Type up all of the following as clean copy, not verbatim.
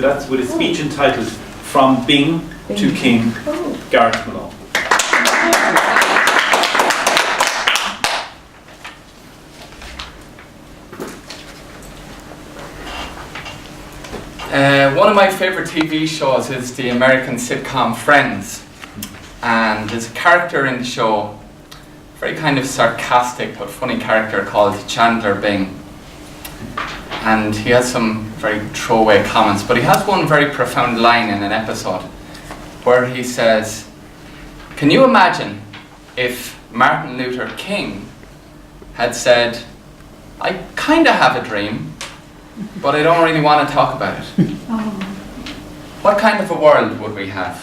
So that's with a speech entitled From Bing to King, Garrett Malone. One of my favourite TV shows is the American sitcom Friends, and there's a character in the show, very kind of sarcastic but funny character called Chandler Bing, and he has some very throwaway comments, but he has one very profound line in an episode where he says, "Can you imagine if Martin Luther King had said, 'I kind of have a dream, but I don't really want to talk about it'? What kind of a world would we have?"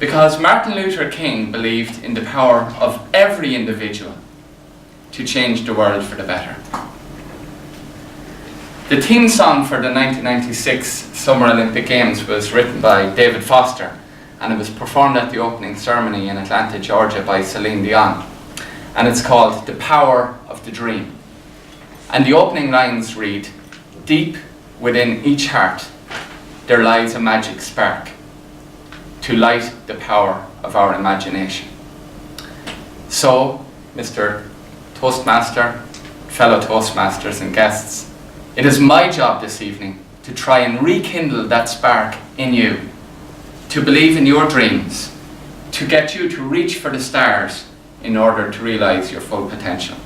Because Martin Luther King believed in the power of every individual to change the world for the better. The theme song for the 1996 Summer Olympic Games was written by David Foster, and it was performed at the opening ceremony in Atlanta, Georgia by Celine Dion. And it's called "The Power of the Dream." And the opening lines read, "Deep within each heart there lies a magic spark to light the power of our imagination." So, Mr. Toastmaster, fellow Toastmasters and guests, it is my job this evening to try and rekindle that spark in you, to believe in your dreams, to get you to reach for the stars in order to realize your full potential.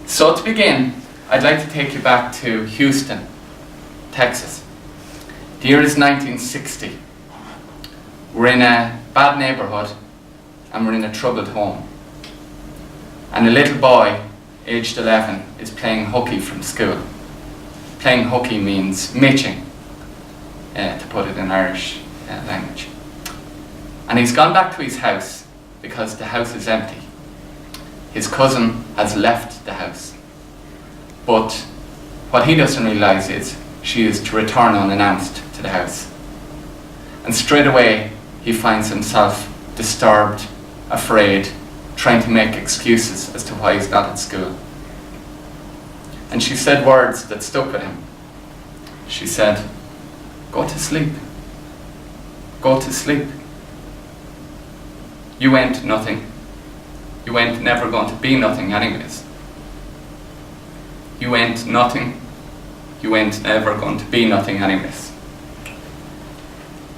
So to begin, I'd like to take you back to Houston, Texas. The year is 1960. We're in a bad neighborhood and we're in a troubled home. And a little boy, aged 11, is playing hooky from school. Playing hooky means mitching, to put it in Irish language. And he's gone back to his house because the house is empty. His cousin has left the house. But what he doesn't realise is she is to return unannounced to the house. And straight away he finds himself disturbed, afraid, trying to make excuses as to why he's not at school. And she said words that stuck with him. She said, "Go to sleep. Go to sleep. You ain't nothing. You ain't never going to be nothing anyways. You ain't nothing. You ain't never going to be nothing anyways."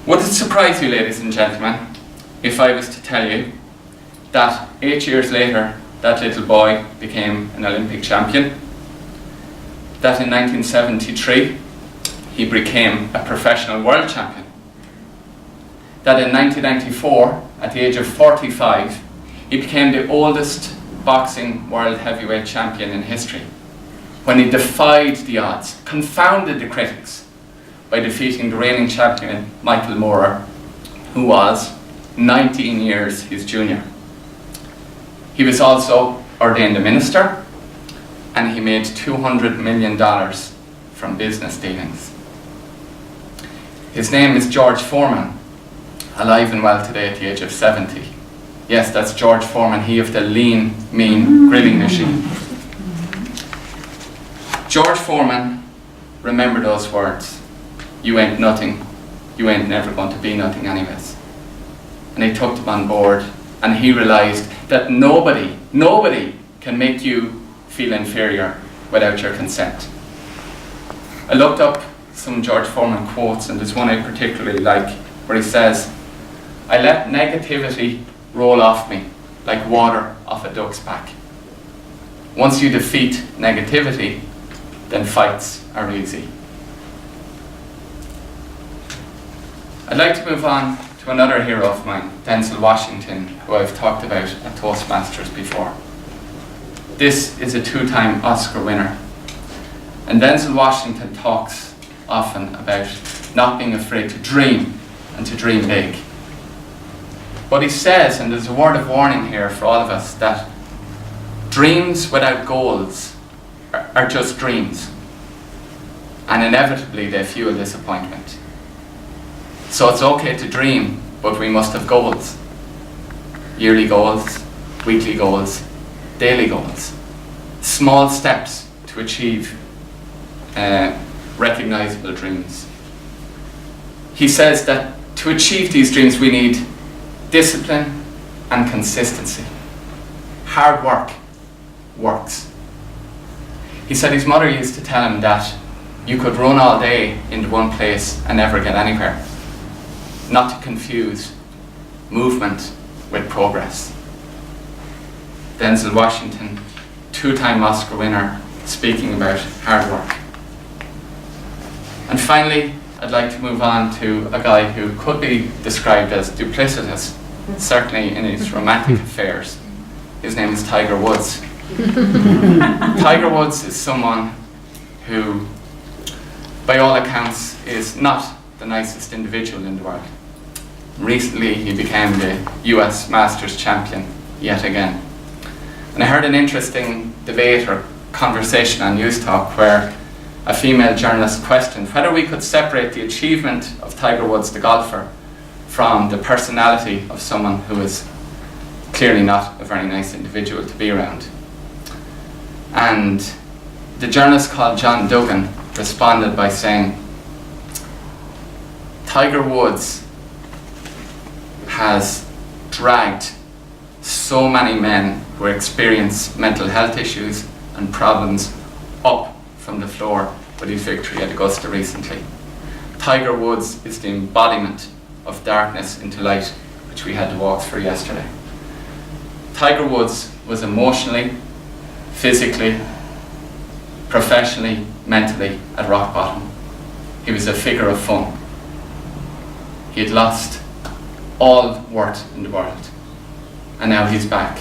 Would it surprise you, ladies and gentlemen, if I was to tell you that 8 years later that little boy became an Olympic champion, that in 1973 he became a professional world champion, that in 1994, at the age of 45, he became the oldest boxing world heavyweight champion in history, when he defied the odds, confounded the critics, by defeating the reigning champion Michael Moorer, who was 19 years his junior. He was also ordained a minister, and he made $200 million from business dealings. His name is George Foreman, alive and well today at the age of 70. Yes, that's George Foreman, he of the lean, mean grilling machine. George Foreman, remember those words. You ain't nothing. You ain't never going to be nothing anyways. And he took them on board, and he realised that nobody can make you feel inferior without your consent. I looked up some George Foreman quotes, and there's one I particularly like, where he says, "I let negativity roll off me like water off a duck's back. Once you defeat negativity, then fights are easy." I'd like to move on to another hero of mine, Denzel Washington, who I've talked about at Toastmasters before. This is a two-time Oscar winner. And Denzel Washington talks often about not being afraid to dream and to dream big. But he says, and there's a word of warning here for all of us, that dreams without goals are just dreams. And inevitably they fuel disappointment. So it's okay to dream, but we must have goals. Yearly goals, weekly goals, daily goals. Small steps to achieve recognizable dreams. He says that to achieve these dreams we need discipline and consistency. Hard work works. He said his mother used to tell him that you could run all day into one place and never get anywhere. Not to confuse movement with progress. Denzel Washington, 2-time Oscar winner, speaking about hard work. And finally, I'd like to move on to a guy who could be described as duplicitous, certainly in his romantic affairs. His name is Tiger Woods. Tiger Woods is someone who, by all accounts, is not the nicest individual in the world. Recently, he became the US Masters champion yet again. And I heard an interesting debate or conversation on News Talk where a female journalist questioned whether we could separate the achievement of Tiger Woods, the golfer, from the personality of someone who is clearly not a very nice individual to be around. And the journalist called John Duggan responded by saying, Tiger Woods has dragged so many men who experience mental health issues and problems up from the floor with his victory at Augusta recently. Tiger Woods is the embodiment of darkness into light, which we had to walk through yesterday. Tiger Woods was emotionally, physically, professionally, mentally at rock bottom. He was a figure of fun. He had lost all worth in the world. And now he's back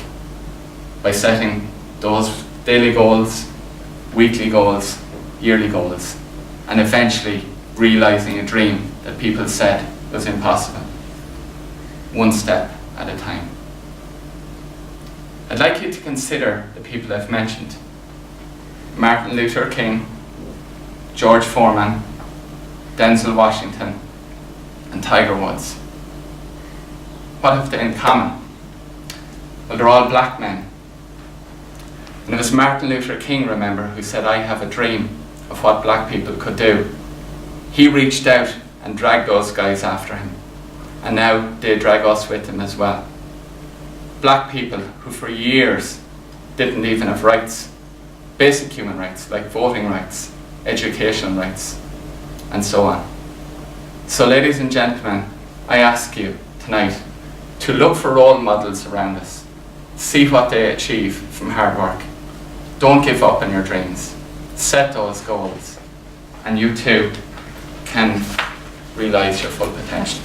by setting those daily goals, weekly goals, yearly goals, and eventually realizing a dream that people said was impossible, one step at a time. I'd like you to consider the people I've mentioned: Martin Luther King, George Foreman, Denzel Washington, and Tiger Woods. What have they in common? Well, they're all black men. And it was Martin Luther King, remember, who said, I have a dream of what black people could do. He reached out and dragged those guys after him. And now they drag us with him as well. Black people who for years didn't even have rights, basic human rights like voting rights, educational rights, and so on. So ladies and gentlemen, I ask you tonight to look for role models around us. See what they achieve from hard work. Don't give up on your dreams. Set those goals, and you too can realize your full potential.